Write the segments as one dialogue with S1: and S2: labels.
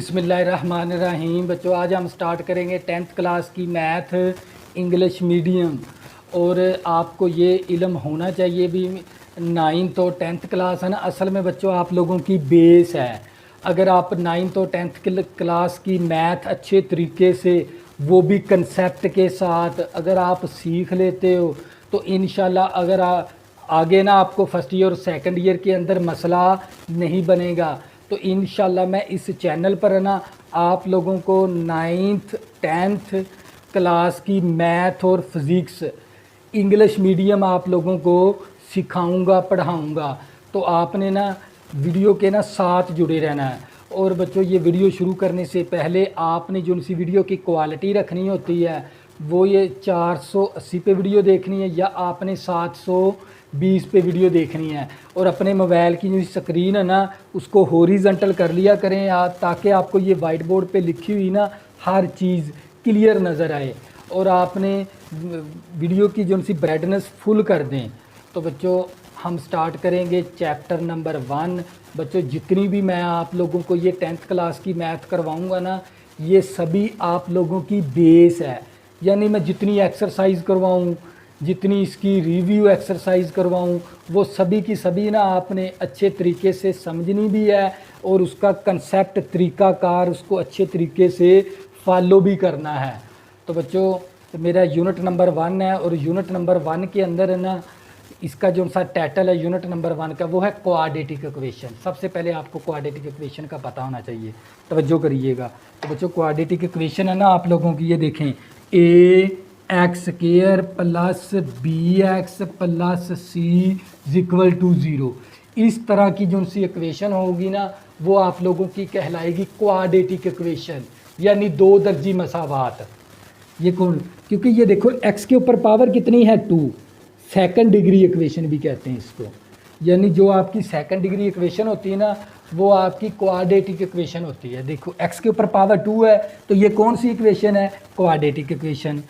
S1: बिस्मिल्लाहिर्रहमानिर्रहीम। बच्चों आज हम स्टार्ट करेंगे 10th क्लास की मैथ इंग्लिश मीडियम। और आपको ये इल्म होना चाहिए भी 9th और 10th क्लास है ना, असल में बच्चों आप लोगों की बेस है। अगर आप 9th और 10th क्लास की मैथ अच्छे तरीके से वो भी कंसेप्ट के साथ अगर आप सीख लेते हो तो इंशाल्लाह अगर आगे ना आपको फर्स्ट ईयर और सेकंड ईयर के अंदर मसला नहीं बनेगा। तो इंशाल्लाह मैं इस चैनल पर है ना आप लोगों को 9th 10th क्लास की मैथ और फिज़िक्स इंग्लिश मीडियम आप लोगों को सिखाऊंगा, पढ़ाऊंगा। तो आपने ना वीडियो के ना साथ जुड़े रहना है। और बच्चों ये वीडियो शुरू करने से पहले आपने जो सी वीडियो की क्वालिटी रखनी होती है वो ये 480 पे वीडियो देखनी है या आपने 720 पे वीडियो देखनी है। और अपने मोबाइल की जो स्क्रीन है ना उसको हॉरिजॉन्टल कर लिया करें आप, ताकि आपको ये वाइट बोर्ड पे लिखी हुई ना हर चीज़ क्लियर नज़र आए। और आपने वीडियो की जो सी ब्राइटनेस फुल कर दें। तो बच्चों हम स्टार्ट करेंगे चैप्टर नंबर 1। बच्चों जितनी भी मैं आप लोगों को ये 10th क्लास की मैथ करवाऊंगा ना ये सभी आप लोगों की बेस है। यानी मैं जितनी एक्सरसाइज करवाऊं, जितनी इसकी रिव्यू एक्सरसाइज करवाऊं, वो सभी की सभी ना आपने अच्छे तरीके से समझनी भी है और उसका कंसेप्ट तरीक़ाकार उसको अच्छे तरीके से फॉलो भी करना है। तो बच्चों मेरा यूनिट नंबर 1 है और यूनिट नंबर 1 के अंदर है ना इसका जो सा टाइटल है यूनिट नंबर 1 का वो है क्वाड्रेटिक इक्वेशन। सबसे पहले आपको क्वाड्रेटिक इक्वेशन का पता होना चाहिए, तवज्जो करिएगा। तो बच्चों क्वाड्रेटिक इक्वेशन है ना आप लोगों की, ये देखें ax² plus bx plus c equal to 0। इस तरह की जो सी इक्वेशन होगी ना वो आप लोगों की कहलाएगी क्वाड्रेटिक इक्वेशन, यानी दो दर्जी मसावात। ये कौन, क्योंकि ये देखो x के ऊपर पावर कितनी है 2, सेकंड डिग्री इक्वेशन भी कहते हैं इसको। यानी जो आपकी सेकंड डिग्री इक्वेशन होती है ना वो आपकी क्वाड्रेटिक इक्वेशन होती है। देखो x के ऊपर पावर 2 है तो ये कौन सी इक्वेशन है, क्वाड्रेटिक इक्वेशन।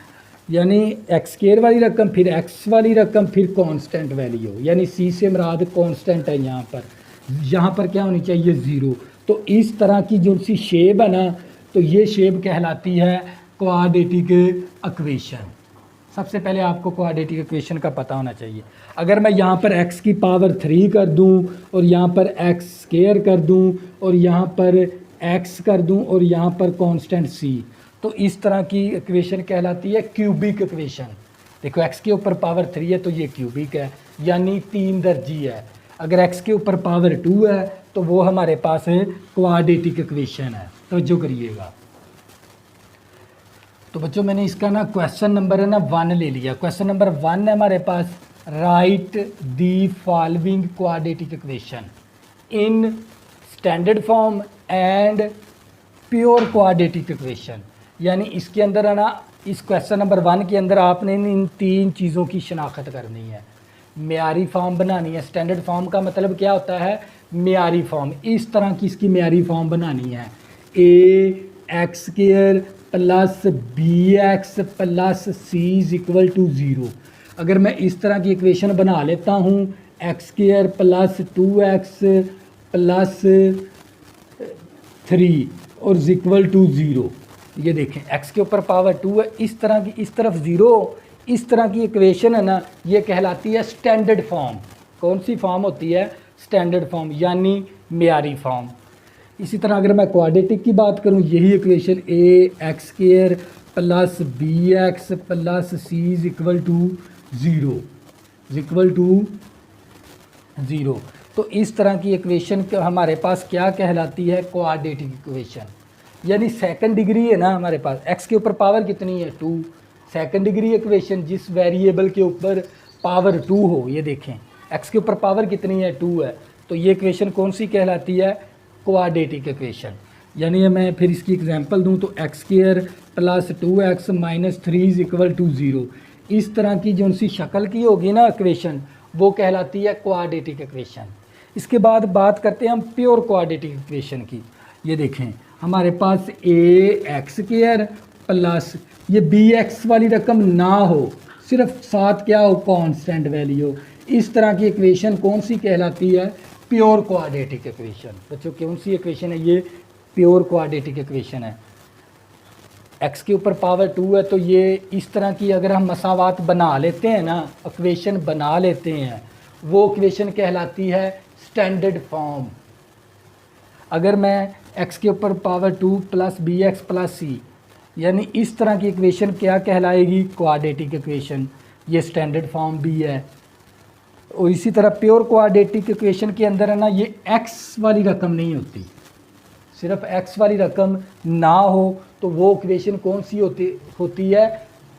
S1: यानी x² वाली रकम, फिर x वाली रकम, फिर कांस्टेंट वैल्यू, यानी c से मुराद कांस्टेंट है। यहाँ पर क्या होनी चाहिए 0। तो इस तरह की जो सी शेप है ना तो ये शेप कहलाती है क्वाड्रेटिक इक्वेशन। सबसे पहले आपको क्वाड्रेटिक इक्वेशन का पता होना चाहिए। अगर मैं यहाँ पर x की पावर 3 कर दूँ और यहाँ पर x² कर दूँ और यहाँ पर x कर दूँ और यहाँ पर कांस्टेंट c, तो इस तरह की इक्वेशन कहलाती है क्यूबिक इक्वेशन। देखो x के ऊपर पावर 3 है तो ये क्यूबिक है, यानी 3 दर्जी है। अगर x के ऊपर पावर 2 है तो वो हमारे पास क्वाड्रेटिक इक्वेशन है। तो जो करिएगा। तो बच्चों मैंने इसका ना क्वेश्चन नंबर है ना 1 ले लिया। क्वेश्चन नंबर 1 है हमारे पास, write the following quadratic equation in standard form and pure quadratic equation. यानी इसके अंदर है ना इस क्वेश्चन नंबर 1 के अंदर आपने इन 3 चीज़ों की शनाख्त करनी है। मेयारी फॉर्म बनानी है। स्टैंडर्ड फॉर्म का मतलब क्या होता है, मेयारी फॉर्म। इस तरह की इसकी मेयारी फॉर्म बनानी है, ax² plus bx plus c equal to 0। अगर मैं इस तरह की इक्वेशन बना लेता हूँ x² प्लस 2x प्लस 3 और इक्वल टू 0। ये देखें x के ऊपर पावर 2 है, इस तरह की, इस तरफ 0, इस तरह की इक्वेशन है ना ये कहलाती है स्टैंडर्ड फॉर्म। कौन सी फॉर्म होती है, स्टैंडर्ड फॉर्म, यानी मेयारी फॉर्म। इसी तरह अगर मैं क्वाड्रेटिक की बात करूं, यही equation ax² plus bx plus c equal to 0। तो इस तरह की इक्वेशन हमारे पास क्या कहलाती है, क्वाड्रेटिक इक्वेशन। यानी सेकंड डिग्री है ना हमारे पास, x के ऊपर पावर कितनी है 2, सेकंड डिग्री इक्वेशन जिस वेरिएबल के ऊपर पावर 2 हो। ये देखें x के ऊपर पावर कितनी है 2 है, तो ये इक्वेशन कौन सी कहलाती है, क्वाड्रेटिक इक्वेशन। यानी मैं फिर इसकी एग्जांपल दूं तो x² plus 2x minus 3 equal to 0। इस तरह की जो सी शक्ल की होगी ना इक्वेशन वो कहलाती है क्वाड्रेटिक इक्वेशन। इसके बाद बात करते हैं हम प्योर क्वाड्रेटिक इक्वेशन की। ये देखें हमारे पास ax² प्लस ये bx वाली रकम ना हो, सिर्फ साथ क्या हो, कांस्टेंट वैल्यू। इस तरह की इक्वेशन कौन सी कहलाती है, प्योर क्वाड्रेटिक इक्वेशन। बच्चों कौन सी इक्वेशन है ये, प्योर क्वाड्रेटिक इक्वेशन है। x के ऊपर पावर 2 है, तो ये इस तरह की अगर हम मसावात बना लेते हैं ना, इक्वेशन बना लेते हैं, वो इक्वेशन कहलाती है स्टैंडर्ड फॉर्म। अगर मैं x के ऊपर power 2 plus b x plus c, यानी इस तरह की इक्वेशन क्या कहलाएगी? Quadratic equation. ये स्टैंडर्ड फॉर्म भी है। और इसी तरह प्योर क्वाड्रेटिक इक्वेशन के अंदर है ना, ये x वाली रकम नहीं होती। सिर्फ x वाली रकम ना हो तो वो इक्वेशन कौन सी होती है?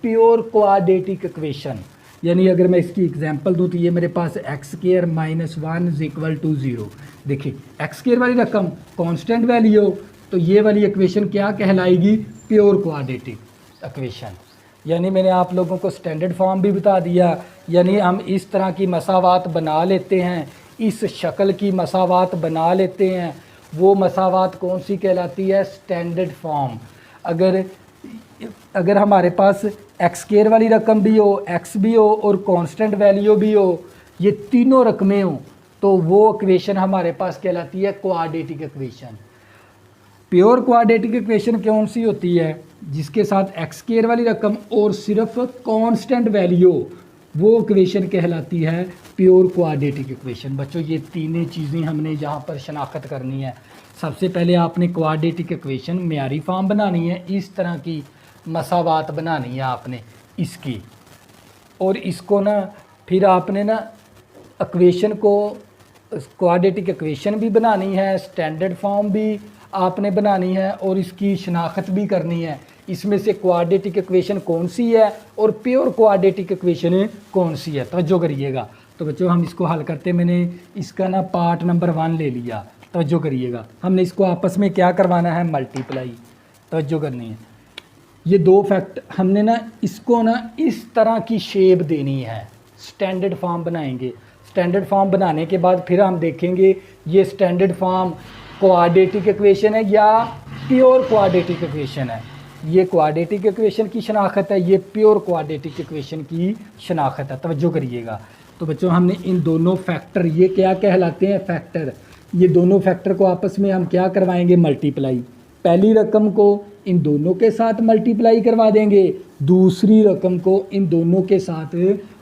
S1: Pure quadratic equation. यानी अगर मैं इसकी एग्जांपल दूँ तो ये मेरे पास x square minus 1 is equal to 0। देखिए एक्स स्क्वायर वाली रकम कांस्टेंट वैल्यू हो तो ये वाली इक्वेशन क्या कहलाएगी? Pure quadratic equation. यानी मैंने आप लोगों को स्टैंडर्ड फॉर्म भी बता दिया। यानी हम इस तरह की मसावात बना लेते हैं, इस शक्ल की मसावात बना लेते हैं, वो मसावात कौन सी कहलाती है? Standard form. अगर हमारे पास एक्स स्क्वायर वाली रकम भी हो, एक्स भी हो और कांस्टेंट वैल्यू भी हो, ये तीनों रकमें हो, तो वो इक्वेशन हमारे पास कहलाती है quadratic equation. Pure quadratic equation कौन सी होती है? जिसके साथ एक्स स्क्वायर वाली रकम और सिर्फ कांस्टेंट वैल्यू, वो इक्वेशन कहलाती है प्योर क्वाड्रेटिक इक्वेशन। बच्चों ये तीनों चीज़ें हमने यहाँ पर शनाख्त करनी है। सबसे पहले आपने क्वाड्रेटिक इक्वेशन म्यारी फॉर्म बनानी है, इस तरह की मसावात बनानी है आपने इसकी, और इसको ना फिर आपने ना इक्वेशन को क्वाड्रेटिक इक्वेशन भी बनानी है, स्टैंडर्ड फॉर्म भी आपने बनानी है और इसकी शनाख्त भी करनी है। इसमें से क्वाड्रेटिक इक्वेशन कौन सी है और प्योर क्वाड्रेटिक इक्वेशन कौन सी है, तवज्जो करिएगा। तो बच्चों हम इसको हल करते, मैंने इसका ना पार्ट नंबर 1 ले लिया, तवज्जो करिएगा। हमने इसको आपस में क्या करवाना है? मल्टीप्लाई, तवज्जो करनी है। ये दो फैक्ट हमने ना इसको ना इस तरह की शेप देनी है, स्टैंडर्ड फॉर्म बनाएंगे। स्टैंडर्ड फॉर्म बनाने के बाद फिर हम देखेंगे ये स्टैंडर्ड फॉर्म क्वाड्रेटिक इक्वेशन है या प्योर क्वाड्रेटिक इक्वेशन है। ये क्वाड्रेटिक इक्वेशन की शनाख्त है, ये प्योर क्वाड्रेटिक इक्वेशन की शनाख्त है, तवज्जो करिएगा। तो बच्चों हमने इन दोनों फैक्टर, ये क्या कहलाते हैं? फैक्टर। ये दोनों फैक्टर को आपस में हम क्या करवाएंगे? मल्टीप्लाई। पहली रकम को इन दोनों के साथ मल्टीप्लाई करवा देंगे, दूसरी रकम को इन दोनों के साथ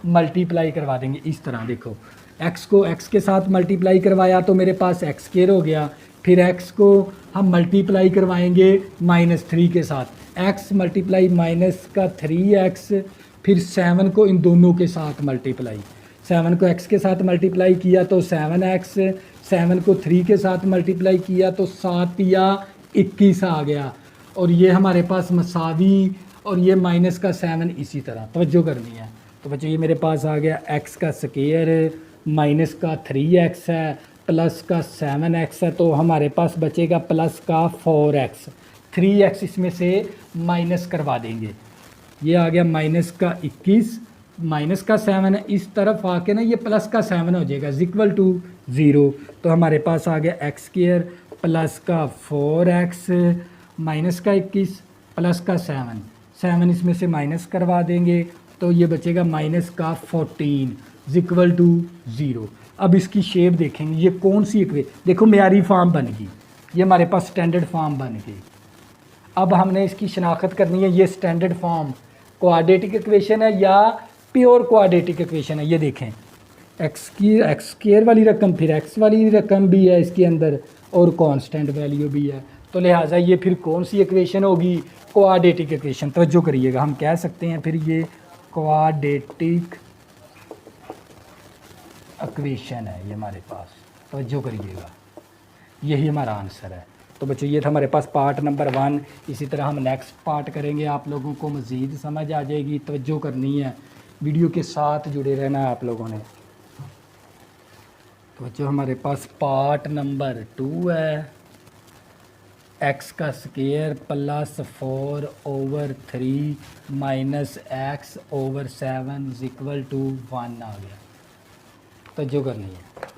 S1: मल्टीप्लाई करवा देंगे। इस तरह देखो, x को x के साथ मल्टीप्लाई करवाया तो मेरे पास एक्स स्क्वायर हो गया। फिर x को हम मल्टीप्लाई करवाएंगे -3 के साथ, x मल्टीप्लाई माइनस का 3x, फिर 7 को इन दोनों के साथ मल्टीप्लाई। 7 को x के साथ मल्टीप्लाई किया तो 7x, 7 को 3 के साथ मल्टीप्लाई किया तो 7 या 21 आ गया। और ये हमारे पास मसावी, और ये माइनस का 7 इसी तरह, तवज्जो करनी है। तो बच्चों ये मेरे पास आ गया x का स्क्वायर माइनस का 3x है प्लस का 7x है, तो हमारे पास बचेगा प्लस का 4x। 3x इसमें से माइनस करवा देंगे, ये आ गया माइनस का 21, माइनस का 7 है, इस तरफ आके ना ये प्लस का 7 हो जाएगा इक्वल टू 0। तो हमारे पास आ गया एक्स स्क्वायर प्लस का 4x माइनस का 21 प्लस का 7 इसमें से माइनस करवा देंगे तो ये बचेगा माइनस का 14 इक्वल टू 0। अब इसकी शेप देखेंगे, ये कौन सी देखो म्यारी फॉर्म बन गई, ये हमारे पास स्टैंडर्ड फॉर्म बन गई। अब हमने इसकी शनाख्त करनी है, ये स्टैंडर्ड फॉर्म क्वाड्रेटिक इक्वेशन है या प्योर क्वाड्रेटिक इक्वेशन है। ये देखें एक्स स्क्वायर वाली रकम, फिर एक्स वाली रकम भी है इसके अंदर और कांस्टेंट वैल्यू भी है, तो लिहाजा ये फिर कौन सी इक्वेशन होगी? Quadratic equation. तवज्जो करिएगा, हम कह सकते हैं फिर ये क्वाड्रेटिक इक्वेशन है ये हमारे पास, तवज्जो करिएगा, यही हमारा आंसर है। तो बच्चों ये था हमारे पास पार्ट नंबर 1। इसी तरह हम नेक्स्ट पार्ट करेंगे, आप लोगों को मज़ीद समझ आ जाएगी, तवज्जो करनी है, वीडियो के साथ जुड़े रहना है आप लोगों ने। तो बच्चों हमारे पास पार्ट नंबर 2 है, एक्स का square plus 4/3 minus X over 7 equal to 1 आ गया। तवज्जो करनी है,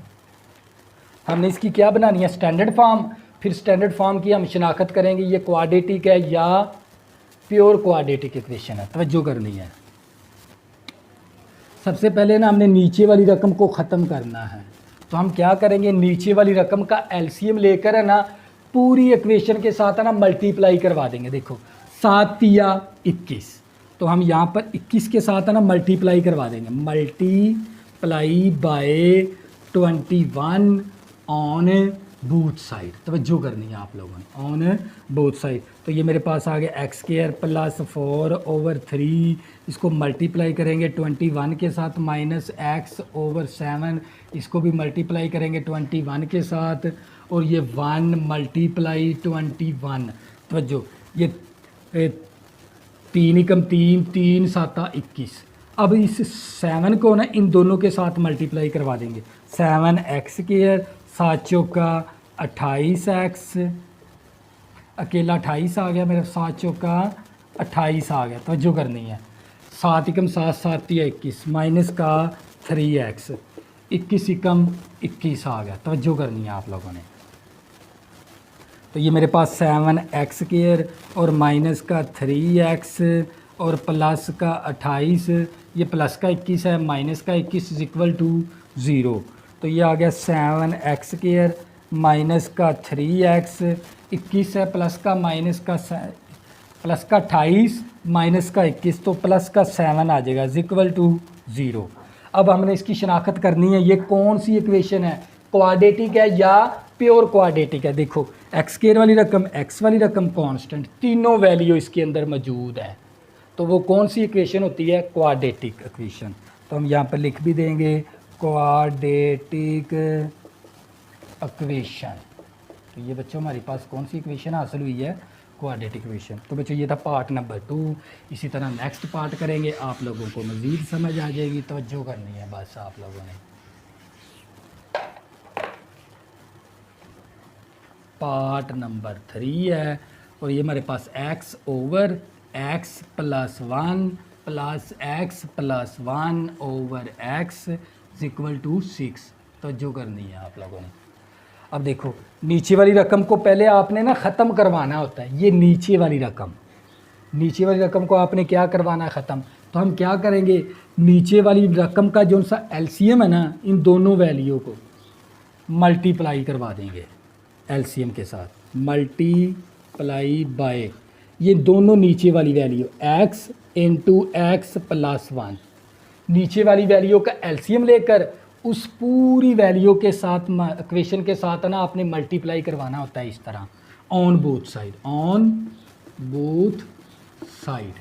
S1: हमने इसकी क्या बनानी है? Standard form. फिर स्टैंडर्ड फॉर्म की हम शनाख्त करेंगे, ये क्वाड्रेटिक है या प्योर क्वाड्रेटिक इक्वेशन है, तवज्जो करनी है। सबसे पहले ना हमने नीचे वाली रकम को ख़त्म करना है, तो हम क्या करेंगे? नीचे वाली रकम का एलसीएम लेकर है ना पूरी इक्वेशन के साथ है ना मल्टीप्लाई करवा देंगे। देखो 7 या 21, तो हम यहाँ पर 21 के साथ है ना मल्टीप्लाई करवा देंगे, multiply by 21 on both side. तवज्जो करनी है आप लोगों ने, ऑन बोथ साइड। तो ये मेरे पास आ गया एक्स स्क्वायर प्लस 4/3, इसको मल्टीप्लाई करेंगे 21 के साथ, माइनस x/7, इसको भी मल्टीप्लाई करेंगे 21 के साथ, और ये 1 मल्टीप्लाई 21। तवज्जो, ये 3 एकम 3, 3 7 21। अब इस 7 को ना इन दोनों के साथ मल्टीप्लाई करवा देंगे, 7x², 7 चौका 28x, अकेला 28 आ गया मेरा, 7 चौका 28 आ गया। तवज्जो करनी है, 7 एकम 7, 7 या 21, माइनस का 3x, 21 एकम 21 आ गया। तवज्जो करनी है आप लोगों ने। तो ये मेरे पास 7x² और माइनस का 3x और प्लस का 28, ये प्लस का 21 है, माइनस का 21 इज इक्वल टू 0। तो ये आ गया 7x² माइनस का 3x, 21 है, प्लस का माइनस का प्लस का 28 माइनस का 21, तो प्लस का 7 आ जाएगा इज इक्वल टू 0। अब हमने इसकी शनाख्त करनी है, ये कौन सी इक्वेशन है, क्वाड्रेटिक है या प्योर क्वाड्रेटिक है। देखो x² वाली रकम, x वाली रकम कांस्टेंट, तीनों वैल्यू इसके अंदर मौजूद है, तो वो कौन सी इक्वेशन होती है, क्वाड्रेटिक इक्वेशन। तो हम यहाँ पर लिख भी देंगे क्वाड्रेटिक इक्वेशन। तो ये बच्चों हमारे पास कौन सी इक्वेशन हासिल हुई है, क्वाड्रेटिक इक्वेशन। तो बच्चों ये था पार्ट नंबर 2। इसी तरह नेक्स्ट पार्ट करेंगे, आप लोगों को मज़ीद समझ आ जाएगी। तवज्जो करनी है बस आप लोगों ने। पार्ट नंबर 3 है, और ये हमारे पास x/x + 1 + x + 1/x is equal to 6। तवज्जो करनी है आप लोगों ने। अब देखो नीचे वाली रकम को पहले आपने ना ख़त्म करवाना होता है, ये नीचे वाली रकम को आपने क्या करवाना है, ख़त्म। तो हम क्या करेंगे, नीचे वाली रकम का जो सा एलसीएम है ना, इन दोनों वैल्यू को मल्टीप्लाई करवा देंगे एलसीएम के साथ, मल्टीप्लाई बाय ये दोनों नीचे वाली वैल्यू x × x + 1, नीचे वाली वैल्यू का एलसीएम लेकर उस पूरी वैल्यू के साथ इक्वेशन के साथ ना आपने मल्टीप्लाई करवाना होता है, इस तरह ऑन बोथ साइड।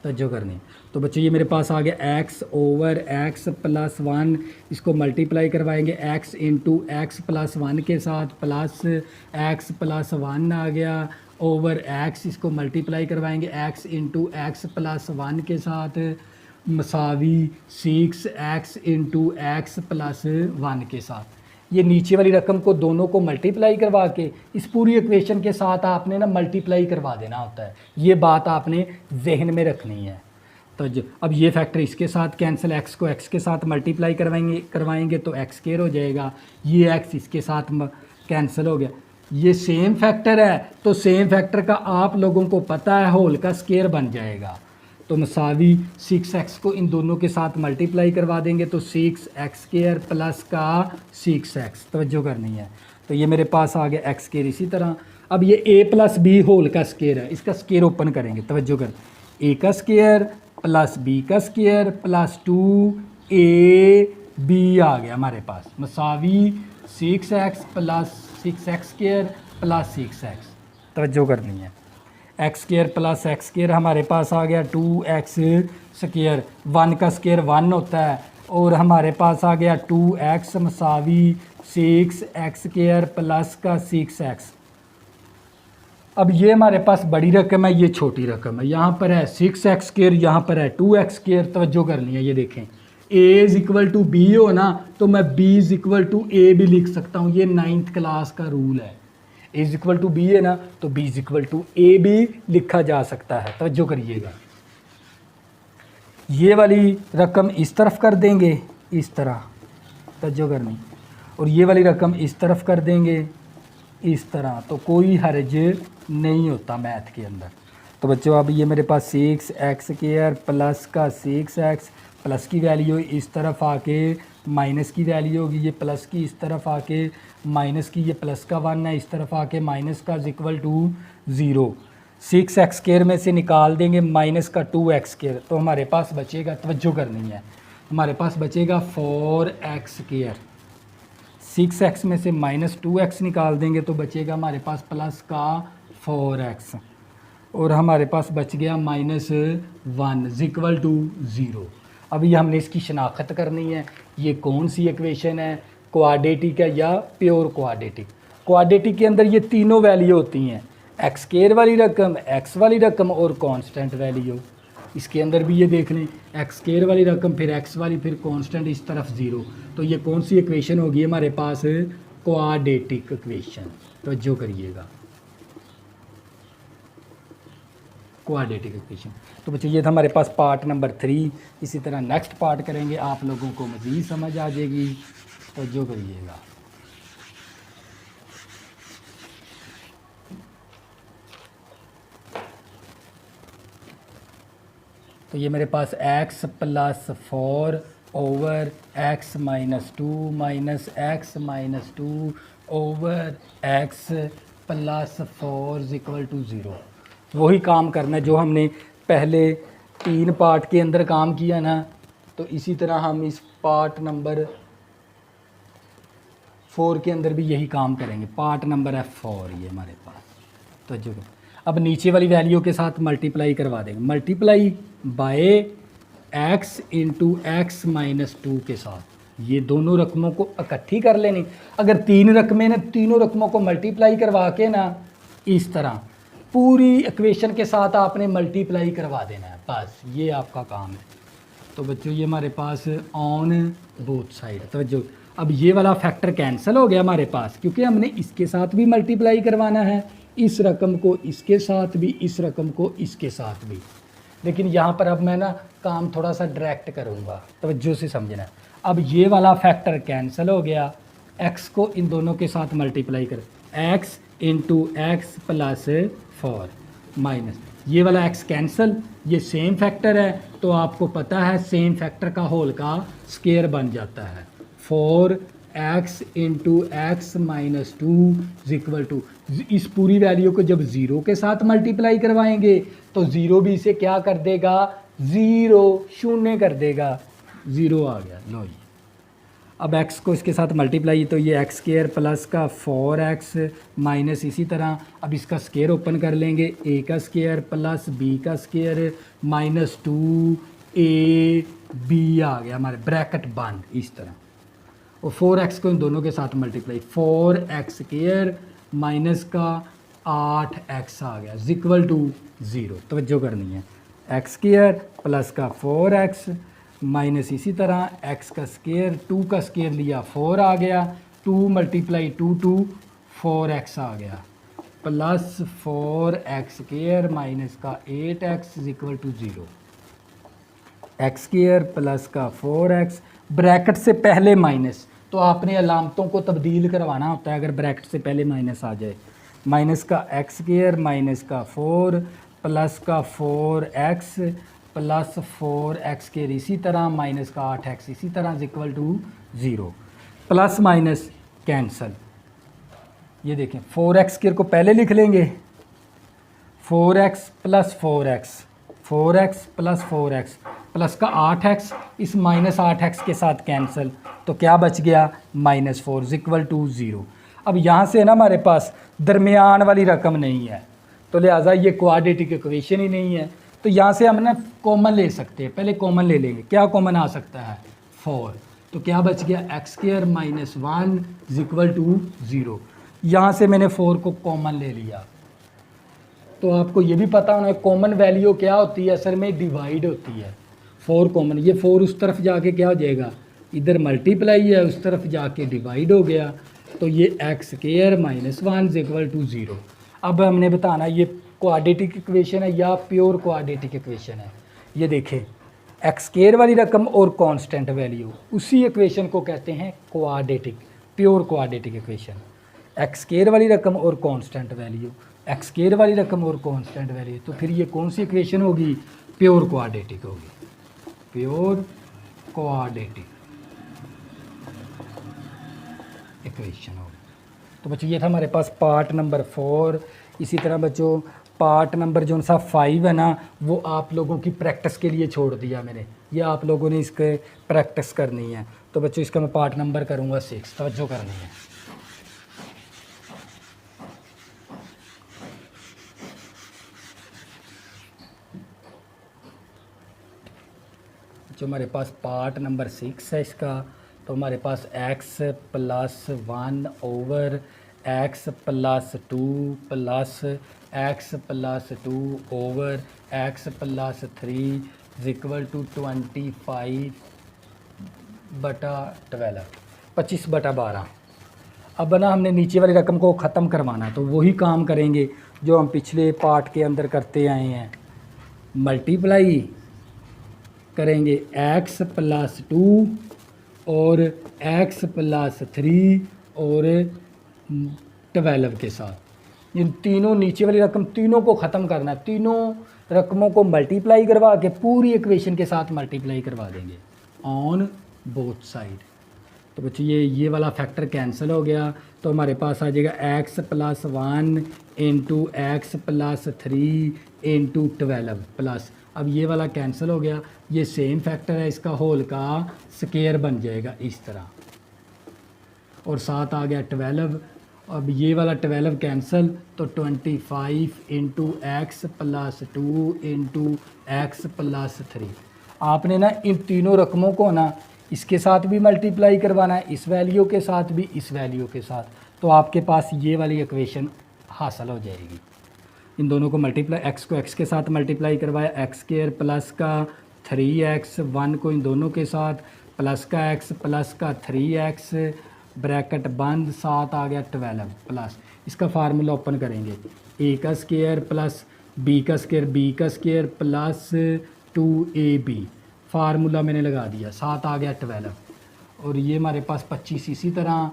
S1: तवज्जो करनी। तो बच्चों ये मेरे पास आ गया x/x + 1, इसको मल्टीप्लाई करवाएंगे x × x + 1 के साथ, प्लस x + 1 आ गया ओवर x, इसको मल्टीप्लाई करवाएंगे x × x + 1 के साथ, मसावी 6x × x + 1 के साथ। ये नीचे वाली रकम को दोनों को मल्टीप्लाई करवा के इस पूरी इक्वेशन के साथ आपने ना मल्टीप्लाई करवा देना होता है। ये बात आपने जहन में रखनी है। तो अब ये फैक्टर इसके साथ कैंसिल, x को x के साथ मल्टीप्लाई करवाएंगे तो x² हो जाएगा, ये x इसके साथ कैंसिल हो गया। ये सेम फैक्टर है, तो सेम फैक्टर का आप लोगों को पता है होल का स्क्वायर बन जाएगा। तो मसावी 6x को इन दोनों के साथ मल्टीप्लाई करवा देंगे तो 6x² प्लस का 6x। तवज्जो करनी है। तो ये मेरे पास आ गया x²। इसी तरह अब ये a + b होल का स्क्वायर है, इसका स्क्वायर ओपन करेंगे। तवज्जो कर, a का स्क्वायर प्लस b का स्क्वायर प्लस 2ab आ गया हमारे पास, मसावी 6x plus 6x² plus 6x। तवज्जो करनी है, x² प्लस x² हमारे पास आ गया 2x², 1 का स्क्वायर 1 होता है, और हमारे पास आ गया 2x मसावी 6x² प्लस का 6x। अब ये हमारे पास बड़ी रकम है, ये छोटी रकम है, यहाँ पर है 6x², यहाँ पर है 2x²। तवज्जो करनी है, ये देखें a = b हो ना, तो मैं b = a भी लिख सकता हूँ, ये 9th क्लास का रूल है। a = b है ना, तो b = a भी लिखा जा सकता है। तवज्जो करिएगा, ये वाली रकम इस तरफ कर देंगे इस तरह, तवज्जो करनी, और ये वाली रकम इस तरफ कर देंगे इस तरह, तो कोई हर्ज नहीं होता मैथ के अंदर। तो बच्चों अब ये मेरे पास 6x² प्लस का 6x, प्लस की वैल्यू इस तरफ आके माइनस की वैल्यू होगी, ये प्लस की इस तरफ आके माइनस की, ये प्लस का 1 है, इस तरफ आके माइनस का इज इक्वल टू 0। 6x² में से निकाल देंगे माइनस का 2x², तो हमारे पास बचेगा, तवज्जो करनी है, हमारे पास बचेगा 4x²। 6x में से माइनस 2x निकाल देंगे तो बचेगा हमारे पास प्लस का 4x, और हमारे पास बच गया -1 इज इक्वल टू 0। अब ये हमने इसकी शनाख्त करनी है, ये कौन सी इक्वेशन है, क्वाड्रेटिक है या प्योर क्वाड्रेटिक। क्वाड्रेटिक के अंदर ये तीनों वैल्यू होती हैं, x² वाली रकम, x वाली रकम और कांस्टेंट वैल्यू। इसके अंदर भी ये देख लें, x² वाली रकम, फिर x वाली, फिर कांस्टेंट, इस तरफ 0। तो ये कौन सी इक्वेशन होगी हमारे पास, क्वाड्रेटिक इक्वेशन। तो जो करिएगा क्वाड्रेटिक इक्वेशन। तो बच्चों ये था हमारे पास पार्ट नंबर 3। इसी तरह नेक्स्ट पार्ट करेंगे, आप लोगों को मज़ीद समझ आ जाएगी। तो जो करिएगा तो ये मेरे पास x + 4 over x - 2 minus x - 2 over x + 4 is equal to 0। वही काम करना है जो हमने पहले 3 पार्ट के अंदर काम किया ना, तो इसी तरह हम इस पार्ट नंबर 4 के अंदर भी यही काम करेंगे। पार्ट नंबर है 4 ये हमारे पास। तो जो अब नीचे वाली वैल्यू के साथ मल्टीप्लाई करवा देंगे, multiply by x into x - 2 के साथ। ये दोनों रकमों को इकट्ठी कर लेनी। अगर 3 रकमें ना, तीनों रकमों को मल्टीप्लाई करवा के ना, इस तरह पूरी इक्वेशन के साथ आपने मल्टीप्लाई करवा देना है, बस ये आपका काम है। तो बच्चों ये हमारे पास ऑन बोथ साइड। तो जो अब ये वाला फैक्टर कैंसिल हो गया हमारे पास, क्योंकि हमने इसके साथ भी मल्टीप्लाई करवाना है, इस रकम को इसके साथ भी, इस रकम को इसके साथ भी। लेकिन यहाँ पर अब मैं ना काम थोड़ा सा डायरेक्ट करूँगा, तवज्जो से समझना। अब ये वाला फैक्टर कैंसिल हो गया, x को इन दोनों के साथ मल्टीप्लाई कर, x into X plus 4 minus ये वाला x कैंसिल, ये सेम फैक्टर है, तो आपको पता है सेम फैक्टर का होल का स्क्वायर बन जाता है। 4x into X - 2 is equal to, इस पूरी वैल्यू को जब 0 के साथ मल्टीप्लाई करवाएंगे तो 0 भी इसे क्या कर देगा, 0 शून्य कर देगा, 0 आ गया। लो जी, अब x को इसके साथ मल्टीप्लाई, तो ये x² प्लस का 4x माइनस इसी तरह, अब इसका स्क्वायर ओपन कर लेंगे, a का स्क्वायर प्लस b का स्क्वायर माइनस 2ab आ गया हमारे, ब्रैकेट बंद इस तरह। और 4x को इन दोनों के साथ मल्टीप्लाई, 4x² माइनस का 8x आ गया इज इक्वल टू 0। तवज्जो करनी है, x² प्लस का 4x माइनस इसी तरह x का स्क्वायर, 2 का स्क्वायर लिया 4 आ गया, 2 × 2 4x आ गया, प्लस 4x² माइनस का 8x is equal to 0। x² plus का 4x, ब्रैकेट से पहले माइनस, तो आपने अलामतों को तब्दील करवाना होता है अगर ब्रैकेट से पहले माइनस आ जाए। माइनस का x² माइनस का 4 प्लस का 4x प्लस 4x² इसी तरह माइनस का 8x इसी तरह is equal to 0। Plus minus cancel, ये देखें 4x² को पहले लिख लेंगे, 4x plus 4x, 4x plus 4x plus का 8x, इस माइनस 8x के साथ कैंसिल, तो क्या बच गया, -4 इज इक्वल टू 0। अब यहाँ से ना हमारे पास दरमियान वाली रकम नहीं है, तो लिहाजा ये क्वाड्रेटिक इक्वेशन ही नहीं है। तो यहाँ से हम ना कॉमन ले सकते हैं, पहले कॉमन ले लेंगे, क्या कॉमन आ सकता है, 4। तो क्या बच गया, x² minus 1 is equal to 0। यहाँ से मैंने 4 को कॉमन ले लिया। तो आपको ये भी पता होना है कॉमन वैल्यू क्या होती है, असल में डिवाइड होती है। 4 कॉमन, ये 4 उस तरफ जाके क्या हो जाएगा, इधर मल्टीप्लाई है, उस तरफ जाके डिवाइड हो गया, तो ये x² minus 1 is equal to 0। अब हमने बताना ये क्वाड्रेटिक इक्वेशन है या प्योर क्वाड्रेटिक इक्वेशन है। ये देखें, x² वाली रकम और कांस्टेंट वैल्यू, उसी इक्वेशन को कहते हैं quadratic, pure quadratic equation. x² वाली रकम और कांस्टेंट वैल्यू, x² वाली रकम और कांस्टेंट वैल्यू, तो फिर ये कौन सी इक्वेशन होगी, प्योर क्वाड्रेटिक होगी, प्योर क्वाड्रेटिक। इक्वेशन होगी। तो बच्चों ये था हमारे पास पार्ट नंबर 4। इसी तरह बच्चों पार्ट नंबर जो सा 5 है ना, वो आप लोगों की प्रैक्टिस के लिए छोड़ दिया मैंने। ये आप लोगों ने इसके प्रैक्टिस करनी है। तो बच्चों इसका मैं पार्ट नंबर करूँगा 6, तवज्जो करनी है। जो हमारे पास पार्ट नंबर 6 है इसका, तो हमारे पास x plus 1 over x plus 2 plus x plus 2 over x plus 3 is equal to 25 बटा 12, 25 बटा 12। अब ना हमने नीचे वाली रकम को ख़त्म करवाना, तो वही काम करेंगे जो हम पिछले पार्ट के अंदर करते आए हैं। मल्टीप्लाई करेंगे x प्लस 2 और x प्लस 3 और 12 के साथ। इन तीनों नीचे वाली रकम तीनों को ख़त्म करना है। तीनों रकमों को मल्टीप्लाई करवा के पूरी इक्वेशन के साथ मल्टीप्लाई करवा देंगे ऑन बोथ साइड। तो बच्चों ये वाला फैक्टर कैंसिल हो गया, तो हमारे पास आ जाएगा x plus 1 into X plus 3 into 12 plus, अब ये वाला कैंसिल हो गया, ये सेम फैक्टर है, इसका होल का स्केयर बन जाएगा इस तरह, और साथ आ गया 12। अब ये वाला 12 कैंसिल, तो 25 into X plus 2 into X plus 3। आपने ना इन तीनों रकमों को ना इसके साथ भी मल्टीप्लाई करवाना है, इस वैल्यू के साथ भी, इस वैल्यू के साथ, तो आपके पास ये वाली इक्वेशन हासिल हो जाएगी। इन दोनों को मल्टीप्लाई, एक्स को एक्स के साथ मल्टीप्लाई करवाया, एक्स स्क्वायर प्लस का 3x, 1 को इन दोनों के साथ, प्लस का x प्लस का 3x ब्रैकेट बंद, साथ आ गया 12 प्लस, इसका फार्मूला ओपन करेंगे, a का स्क्वायर प्लस b का स्क्वायर, b का स्क्वायर प्लस 2ab, फार्मूला मैंने लगा दिया, साथ आ गया 12, और ये हमारे पास 25 इसी तरह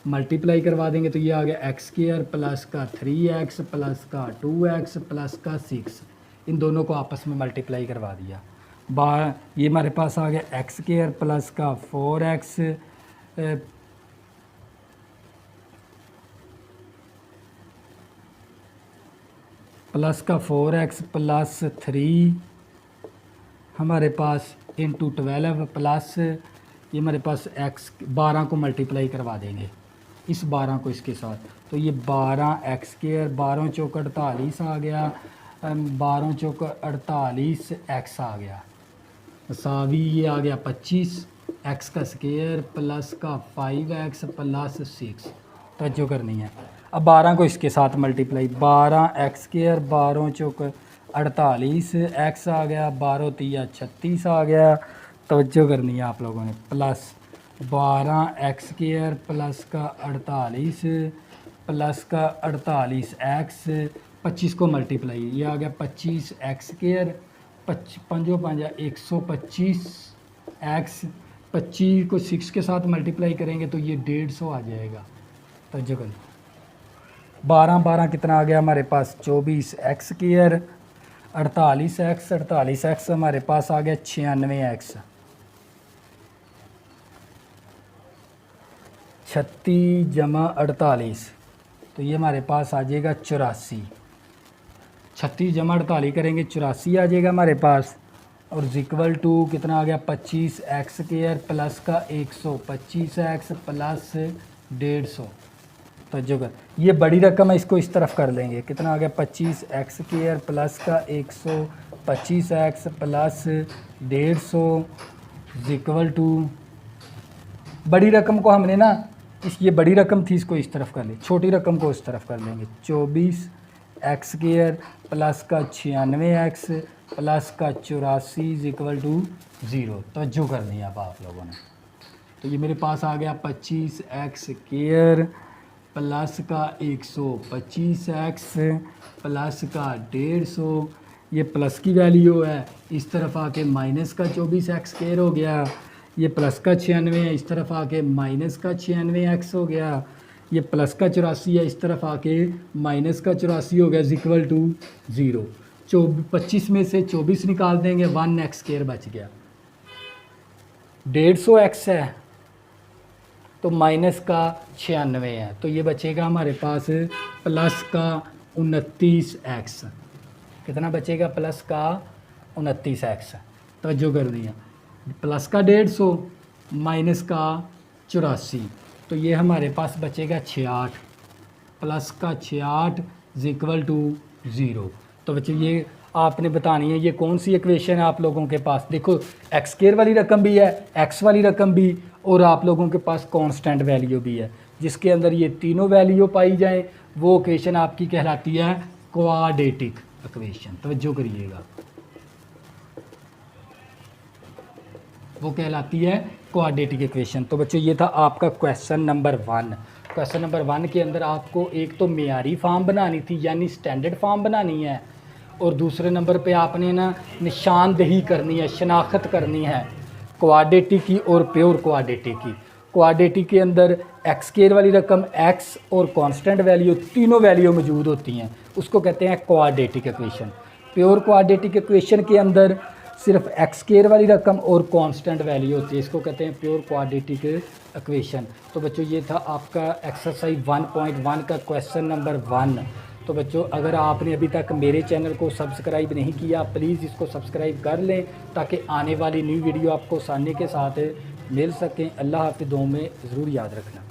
S1: मल्टीप्लाई करवा देंगे, तो ये आ गया एक्स स्क्वायर प्लस का 3x प्लस का 2x प्लस का 6, इन दोनों को आपस में मल्टीप्लाई करवा दिया। ये हमारे पास आ गया एक्स स्क्वायर प्लस का 4x प्लस का 4x प्लस 3 हमारे पास इंटू 12 प्लस, ये हमारे पास x 12 को मल्टीप्लाई करवा देंगे, इस 12 को इसके साथ, तो ये 12 एक्स स्क्वायर, 12 चौक 48 आ गया, 12 चौक 48 एक्स आ गया, सावी ये आ गया 25, एक्स का स्क्वायर प्लस का 5x प्लस 6, तवज्जो करनी है। अब 12 को इसके साथ मल्टीप्लाई, 12 एक्स स्क्वायर, 12 चौक 48 एक्स आ गया, 12 तिया 36 आ गया, तवज्जो करनी है आप लोगों ने, प्लस 12 एक्स स्क्वायर प्लस का 48 प्लस का 48 एक्स, 25 को मल्टीप्लाई, ये आ गया 25 एक्स स्क्वायर, 5 125 एक्स, 25 को 6 के साथ मल्टीप्लाई करेंगे तो ये 150 आ जाएगा। तो जगह 12 कितना आ गया हमारे पास, 24 एक्स स्क्वायर, 48 एक्स हमारे पास आ गया 96 एक्स, 36 जमा 48, तो ये हमारे पास आ जाएगा 84, 36 जमा 48 करेंगे 84 आ जाएगा हमारे पास, और इक्वल टू कितना आ गया 25 एक्स स्क्वायर प्लस का 125 एक्स प्लस 150, तो जो ये बड़ी रकम है इसको इस तरफ कर लेंगे, कितना आ गया 25 एक्स स्क्वायर प्लस का 125 एक्स प्लस 150 इक्वल टू, बड़ी रकम को हमने ना ये बड़ी रकम थी इसको इस तरफ कर ली, छोटी रकम को इस तरफ कर लेंगे, 24 एक्स स्क्वायर प्लस का 96 एक्स प्लस का 84 इक्वल टू 0, तवज्जो करनी है अब आप लोगों ने। तो ये मेरे पास आ गया 25 एक्स स्क्वायर प्लस का 125 एक्स प्लस का 150, ये प्लस की वैल्यू है, इस तरफ आके माइनस का 24 एक्स स्क्वायर हो गया, ये प्लस का 96 है, इस तरफ आके माइनस का 96 एक्स हो गया, ये प्लस का 84 है, इस तरफ आके माइनस का 84 हो गया, इक्वल टू 0। 25 में से 24 निकाल देंगे, 1 एक्स स्क्वायर बच गया, 150 एक्स है, तो माइनस का 96 है, तो ये बचेगा हमारे पास प्लस का 29x। कितना बचेगा? प्लस का 29x। तवज्जो कर दिया, प्लस का 150 माइनस का 84, तो ये हमारे पास बचेगा 66। प्लस का 66 इज इक्वल टू 0। तो बच्चों ये आपने बतानी है ये कौन सी इक्वेशन है आप लोगों के पास। देखो एक्स स्क्वायर वाली रकम भी है, एक्स वाली रकम भी, और आप लोगों के पास कांस्टेंट वैल्यू भी है, जिसके अंदर ये तीनों वैल्यू पाई जाए वो इक्वेशन आपकी कहलाती है क्वाड्रेटिक इक्वेशन। तवज्जो करिएगा, वो कहलाती है क्वाड्रेटिक इक्वेशन। तो बच्चों ये था आपका क्वेश्चन नंबर 1। क्वेश्चन नंबर 1 के अंदर आपको एक तो मेयारी फॉर्म बनानी थी यानी स्टैंडर्ड फॉर्म बनानी है, और दूसरे नंबर पे आपने ना निशानदेही करनी है, शनाख्त करनी है क्वाड्रेटिक की और प्योर क्वाड्रेटिक की। क्वाड्रेटिक के अंदर एक्स स्क्वायर वाली रकम, एक्स और कांस्टेंट वैल्यू, तीनों वैल्यू मौजूद होती हैं, उसको कहते हैं quadratic equation. Pure quadratic equation के अंदर सिर्फ एक्स स्क्वायर वाली रकम और कांस्टेंट वैल्यू होती है, इसको कहते हैं प्योर क्वाड्रेटिक इक्वेशन। तो बच्चों ये था आपका एक्सरसाइज 1.1 का क्वेश्चन नंबर 1। तो बच्चों अगर आपने अभी तक मेरे चैनल को सब्सक्राइब नहीं किया, प्लीज़ इसको सब्सक्राइब कर लें ताकि आने वाली न्यू वीडियो आपको आसानी के साथ मिल सकें। अल्लाह हाफ़िज़, दुआ में ज़रूर याद रखना।